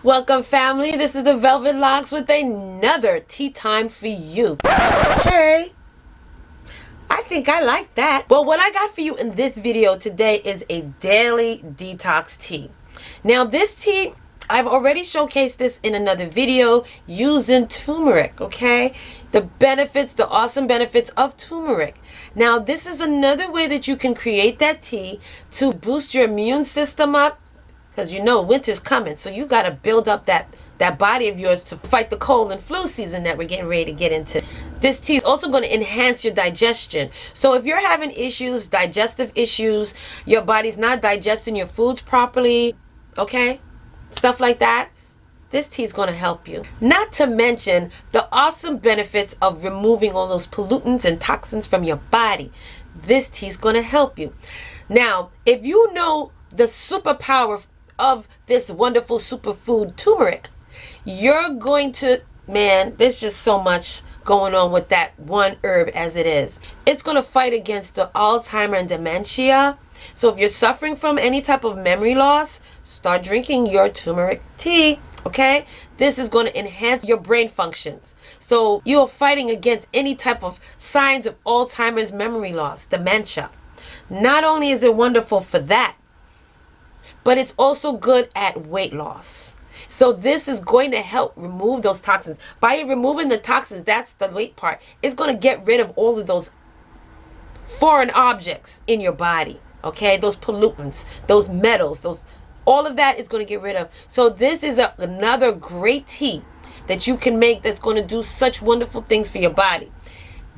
Welcome, family. This is the Velvet Locks with another tea time for you. Hey, I think I like that. Well, what I got for you in this video today is a daily detox tea. Now, this tea, I've already showcased this in another video using turmeric, okay? The benefits, the awesome benefits of turmeric. Now, this is another way that you can create that tea to boost your immune system up, because you know winter's coming, so you got to build up that body of yours to fight the cold and flu season that we're getting ready to get into. This tea is also going to enhance your digestion. So if you're having issues, digestive issues, your body's not digesting your foods properly, okay, stuff like that, this tea is going to help you. Not to mention the awesome benefits of removing all those pollutants and toxins from your body. This tea is going to help you. Now, if you know the superpower of this wonderful superfood turmeric, you're going to, man, there's just so much going on with that one herb as it is. It's going to fight against the Alzheimer and dementia. So if you're suffering from any type of memory loss, start drinking your turmeric tea, okay? This is going to enhance your brain functions. So you're fighting against any type of signs of Alzheimer's, memory loss, dementia. Not only is it wonderful for that, but it's also good at weight loss. So this is going to help remove those toxins. By removing the toxins, that's the late part. It's going to get rid of all of those foreign objects in your body. Okay, those pollutants, those metals, all of that is going to get rid of. So this is another great tea that you can make that's going to do such wonderful things for your body.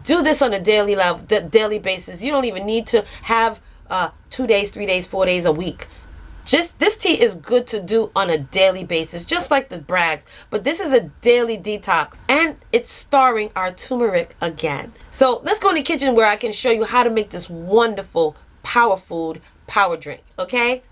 Do this on a daily level, daily basis. You don't even need to have 2 days, 3 days, 4 days a week. Just this tea is good to do on a daily basis, just like the Brags. But this is a daily detox, and it's starring our turmeric again. So let's go in the kitchen where I can show you how to make this wonderful power food, power drink. Okay?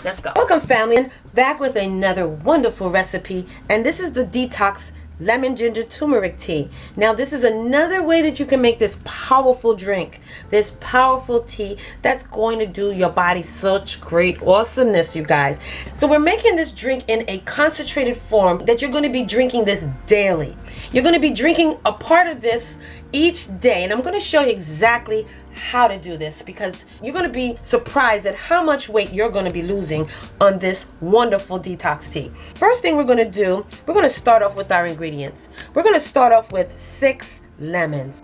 Let's go. Welcome, family. Back with another wonderful recipe, and this is the detox lemon ginger turmeric tea. Now, this is another way that you can make this powerful drink, this powerful tea that's going to do your body such great awesomeness, you guys. So we're making this drink in a concentrated form that you're going to be drinking this daily. You're going to be drinking a part of this each day, and I'm going to show you exactly how to do this, because you're going to be surprised at how much weight you're going to be losing on this wonderful detox tea. First thing we're going to do, we're going to start off with our ingredients. We're going to start off with 6 lemons.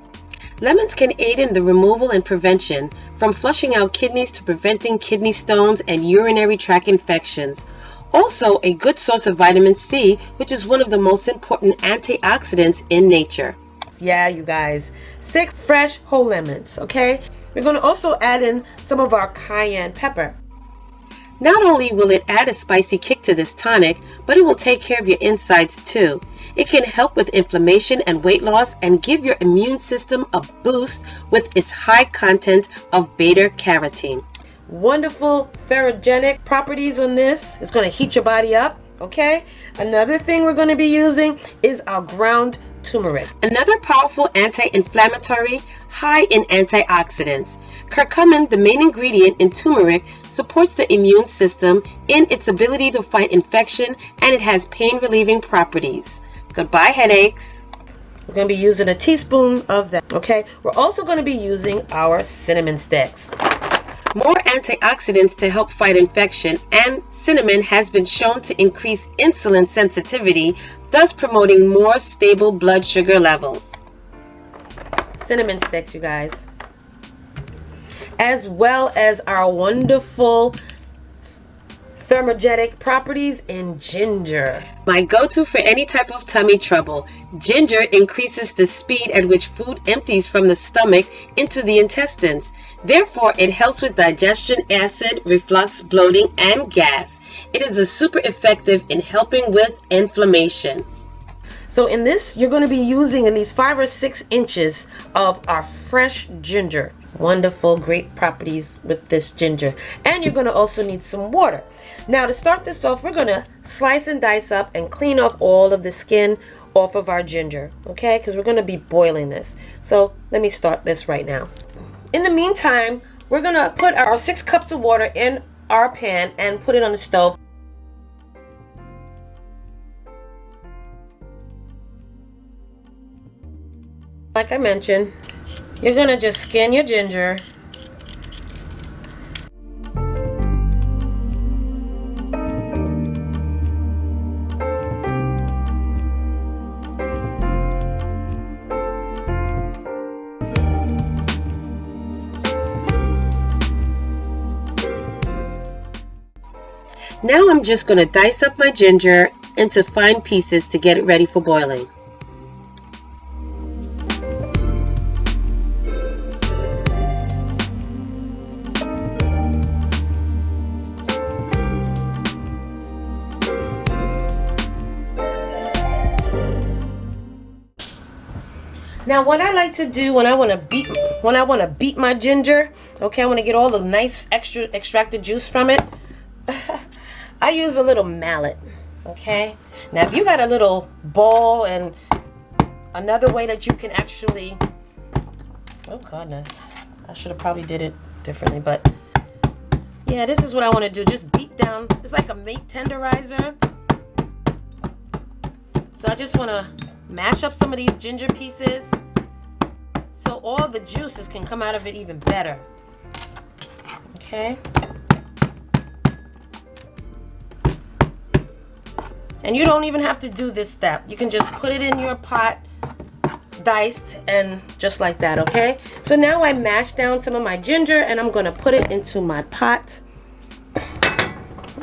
Lemons can aid in the removal and prevention from flushing out kidneys to preventing kidney stones and urinary tract infections. Also a good source of vitamin C, which is one of the most important antioxidants in nature. Yeah, you guys, 6 fresh whole lemons, okay? We're going to also add in some of our cayenne pepper. Not only will it add a spicy kick to this tonic, but it will take care of your insides too. It can help with inflammation and weight loss and give your immune system a boost with its high content of beta-carotene. Wonderful therogenic properties on this. It's going to heat your body up, okay? Another thing we're going to be using is our ground turmeric. Another powerful anti-inflammatory, high in antioxidants. Curcumin, the main ingredient in turmeric, supports the immune system in its ability to fight infection, and it has pain-relieving properties. Goodbye, headaches. We're going to be using a teaspoon of that, okay? We're also going to be using our cinnamon sticks. More antioxidants to help fight infection, and cinnamon has been shown to increase insulin sensitivity, thus promoting more stable blood sugar levels. Cinnamon sticks, you guys. As well as our wonderful thermogenic properties in ginger. My go-to for any type of tummy trouble. Ginger increases the speed at which food empties from the stomach into the intestines. Therefore, it helps with digestion, acid, reflux, bloating, and gas. It is super effective in helping with inflammation. So in this, you're going to be using at least 5 or 6 inches of our fresh ginger. Wonderful, great properties with this ginger. And you're going to also need some water. Now, to start this off, we're going to slice and dice up and clean off all of the skin off of our ginger, okay? Because we're going to be boiling this. So let me start this right now. In the meantime, we're going to put our 6 cups of water in our pan and put it on the stove. Like I mentioned, you're gonna just skin your ginger. Now I'm just going to dice up my ginger into fine pieces to get it ready for boiling. Now what I like to do when I want to beat my ginger, okay, I want to get all the nice extra extracted juice from it. I use a little mallet, okay? Now if you got a little bowl, and another way that you can actually, oh goodness, I should have probably did it differently, but yeah, this is what I want to do. Just beat down. It's like a meat tenderizer. So I just want to mash up some of these ginger pieces so all the juices can come out of it even better. Okay? And you don't even have to do this step. You can just put it in your pot, diced, and just like that, okay? So now I mashed down some of my ginger and I'm gonna put it into my pot.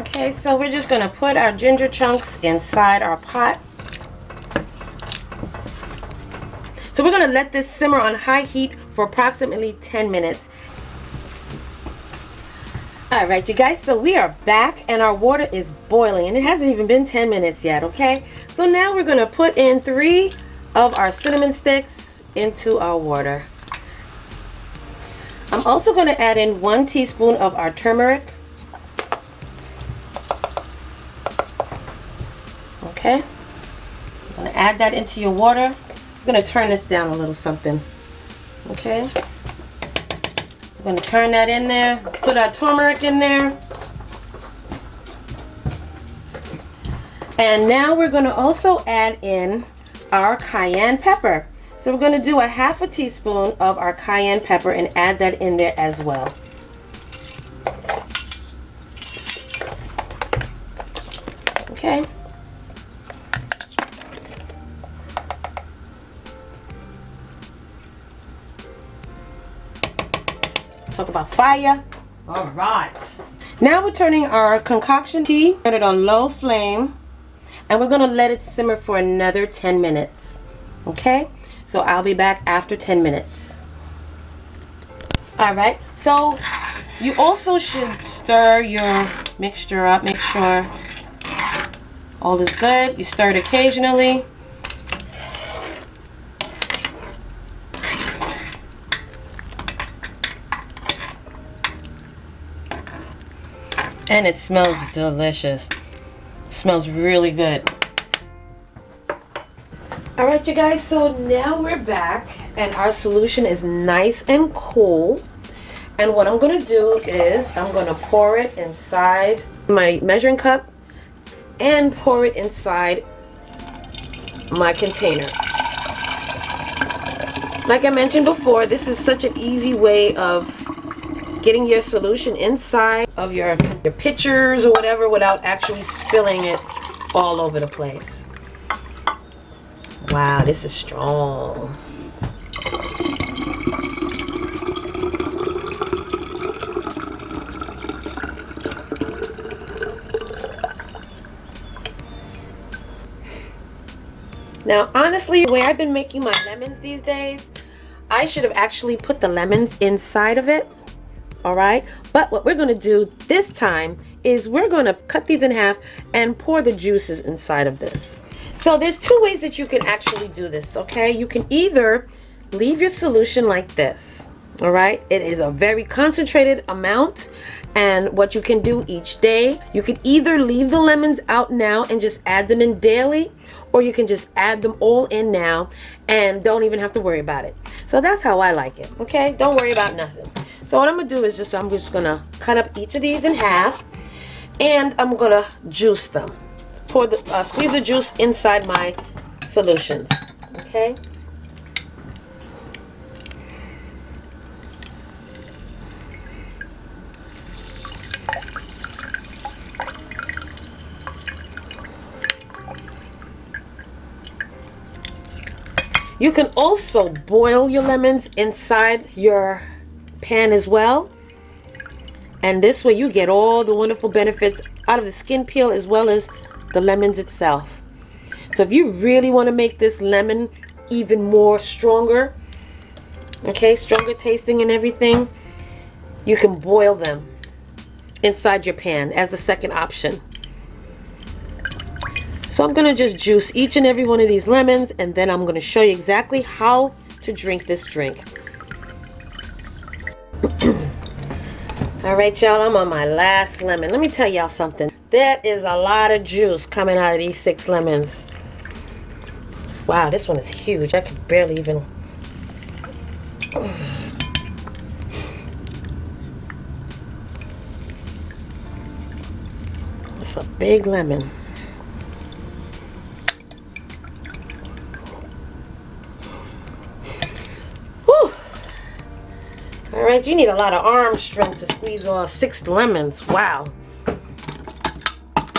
Okay, so we're just gonna put our ginger chunks inside our pot. So we're gonna let this simmer on high heat for approximately 10 minutes. All right, you guys, so we are back and our water is boiling and it hasn't even been 10 minutes yet, okay? So now we're gonna put in 3 of our cinnamon sticks into our water. I'm also gonna add in 1 teaspoon of our turmeric. Okay, I'm gonna add that into your water. I'm gonna turn this down a little something, okay? I'm going to turn that in there, put our turmeric in there. And now we're going to also add in our cayenne pepper. So we're going to do a ½ teaspoon of our cayenne pepper and add that in there as well. Okay. Talk about fire. All right. Now we're turning our concoction tea, turn it on low flame, and we're gonna let it simmer for another 10 minutes. Okay? So I'll be back after 10 minutes. All right. So you also should stir your mixture up. Make sure all is good. You stir it occasionally. And it smells delicious. It smells really good. All right, you guys, so now we're back and our solution is nice and cool. And what I'm gonna do is I'm gonna pour it inside my measuring cup and pour it inside my container. Like I mentioned before, this is such an easy way of getting your solution inside of your pitchers or whatever without actually spilling it all over the place. Wow, this is strong. Now, honestly, the way I've been making my lemons these days, I should have actually put the lemons inside of it. All right, but what we're going to do this time is we're going to cut these in half and pour the juices inside of this. So there's 2 ways that you can actually do this, okay? You can either leave your solution like this, all right? It is a very concentrated amount, and what you can do each day, you can either leave the lemons out now and just add them in daily, or you can just add them all in now and don't even have to worry about it. So that's how I like it, okay? Don't worry about nothing. So what I'm gonna do is I'm just gonna cut up each of these in half, and I'm gonna juice them. Pour the squeeze the juice inside my solutions. Okay. You can also boil your lemons inside your pan as well. And this way you get all the wonderful benefits out of the skin peel as well as the lemons itself. So if you really want to make this lemon even more stronger, okay, stronger tasting and everything, you can boil them inside your pan as a second option. So I'm going to just juice each and every one of these lemons, and then I'm going to show you exactly how to drink this drink. All right, y'all, I'm on my last lemon. Let me tell y'all something. That is a lot of juice coming out of these 6 lemons. Wow, this one is huge. I could barely even... It's a big lemon. Whew. All right, you need a lot of arm strength to squeeze all 6 lemons. Wow.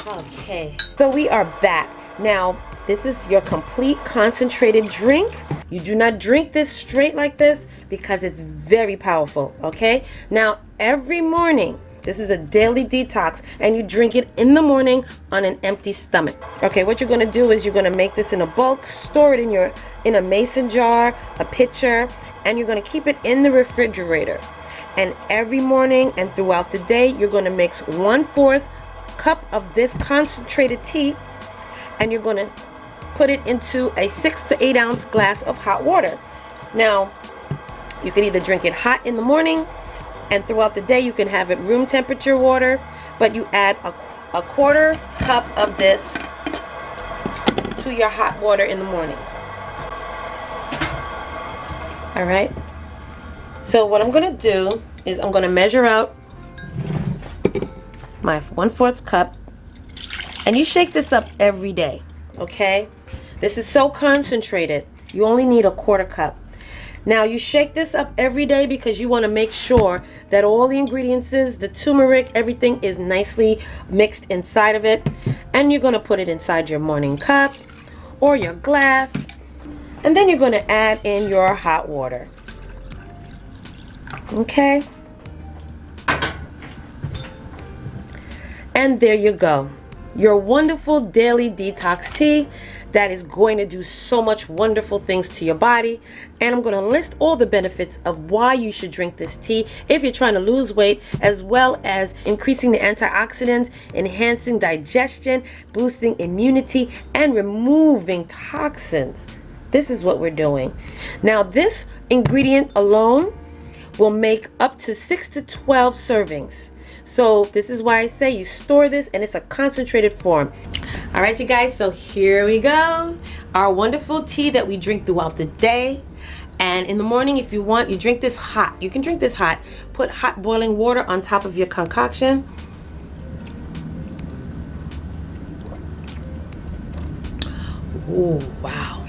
Okay, so we are back. Now, this is your complete concentrated drink. You do not drink this straight like this because it's very powerful, okay? Now, every morning, this is a daily detox, and you drink it in the morning on an empty stomach. Okay, what you're gonna do is you're gonna make this in a bulk, store it in a mason jar, a pitcher, and you're gonna keep it in the refrigerator. And every morning and throughout the day, you're gonna mix 1/4 cup of this concentrated tea, and you're gonna put it into a 6 to 8 ounce glass of hot water. Now, you can either drink it hot in the morning, and throughout the day you can have it room temperature water, but you add a 1/4 cup of this to your hot water in the morning. All right, so what I'm gonna do is I'm gonna measure out my 1/4 cup, and you shake this up every day, okay? This is so concentrated, you only need a 1/4 cup. Now you shake this up every day because you want to make sure that all the ingredients, the turmeric, everything is nicely mixed inside of it. And you're going to put it inside your morning cup or your glass. And then you're going to add in your hot water. Okay? And there you go. Your wonderful daily detox tea that is going to do so much wonderful things to your body. And I'm going to list all the benefits of why you should drink this tea if you're trying to lose weight, as well as increasing the antioxidants, enhancing digestion, boosting immunity, and removing toxins. This is what we're doing. Now, this ingredient alone will make up to 6 to 12 servings. So this is why I say you store this, and it's a concentrated form. All right, you guys, so here we go. Our wonderful tea that we drink throughout the day. And in the morning, if you want, you drink this hot. You can drink this hot. Put hot boiling water on top of your concoction. Ooh, wow.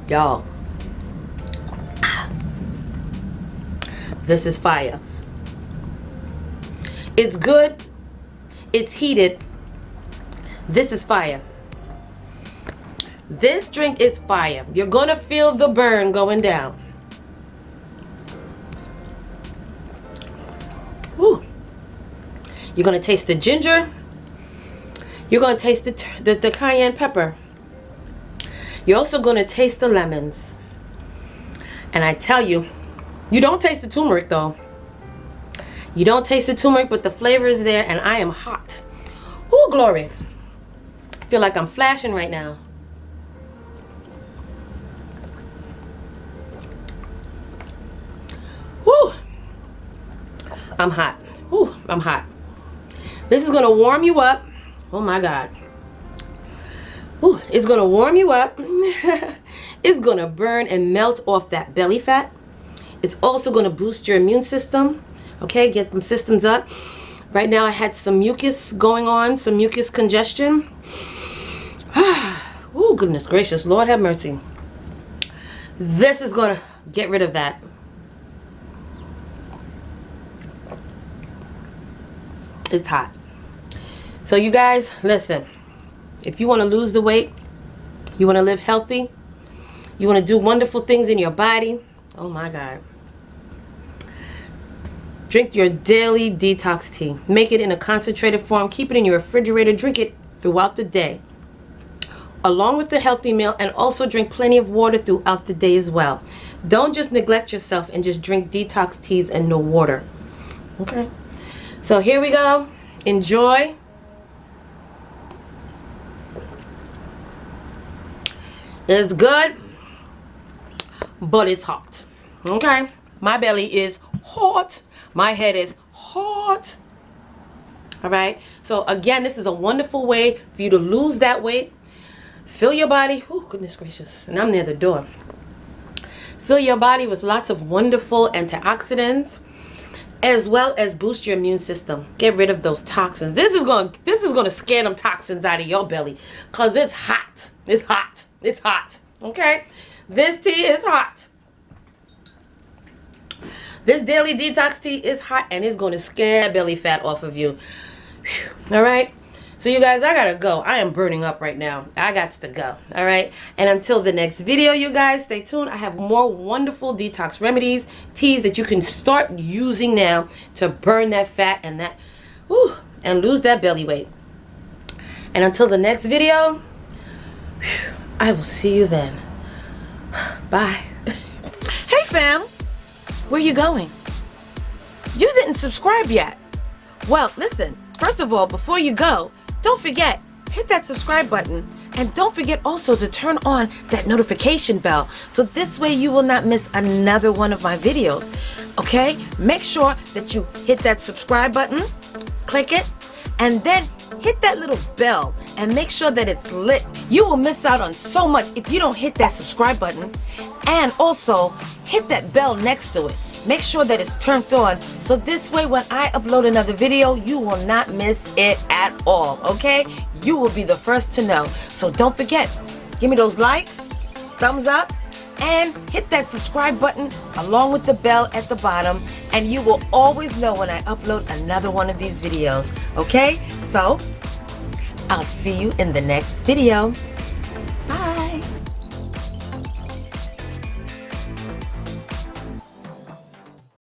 Y'all, this is fire. It's good. It's heated. This is fire. This drink is fire. You're gonna feel the burn going down. Woo. You're gonna taste the ginger. You're gonna taste the cayenne pepper. You're also gonna taste the lemons. And I tell you, you don't taste the turmeric though. You don't taste the turmeric, but the flavor is there, and I am hot. Ooh, glory. I feel like I'm flashing right now. Woo. I'm hot. Woo, I'm hot. This is gonna warm you up. Oh my God. Ooh, it's gonna warm you up. It's gonna burn and melt off that belly fat. It's also gonna boost your immune system. Okay, get them systems up. Right now I had some mucus going on, some mucus congestion. Oh, goodness gracious, Lord have mercy. This is gonna get rid of that. It's hot. So you guys, listen, if you want to lose the weight, you want to live healthy, you want to do wonderful things in your body, oh my God, drink your daily detox tea. Make it in a concentrated form. Keep it in your refrigerator. Drink it throughout the day, along with the healthy meal, and also drink plenty of water throughout the day as well. Don't just neglect yourself and just drink detox teas and no water. Okay? So here we go. Enjoy. It's good, but it's hot. Okay? My belly is hot. My head is hot. All right? So again, this is a wonderful way for you to lose that weight. Fill your body. Oh, goodness gracious. And I'm near the door. Fill your body with lots of wonderful antioxidants, as well as boost your immune system. Get rid of those toxins. This is going to scare them toxins out of your belly, because it's hot. It's hot. It's hot. Okay? This tea is hot. This daily detox tea is hot, and it's going to scare belly fat off of you. Whew. All right? So you guys, I gotta go. I am burning up right now. I got to go. All right? And until the next video, you guys, stay tuned. I have more wonderful detox remedies, teas that you can start using now to burn that fat and that, whew, and lose that belly weight. And until the next video, whew, I will see you then. Bye. Hey fam, where you going? You didn't subscribe yet. Well, listen, first of all, before you go, don't forget, hit that subscribe button, and don't forget also to turn on that notification bell, so this way you will not miss another one of my videos. Okay? Make sure that you hit that subscribe button, click it, and then hit that little bell and make sure that it's lit. You will miss out on so much if you don't hit that subscribe button, and also hit that bell next to it. Make sure that it's turned on, so this way when I upload another video, you will not miss it at all, okay? You will be the first to know. So don't forget, give me those likes, thumbs up, and hit that subscribe button along with the bell at the bottom, and you will always know when I upload another one of these videos, okay? So, I'll see you in the next video.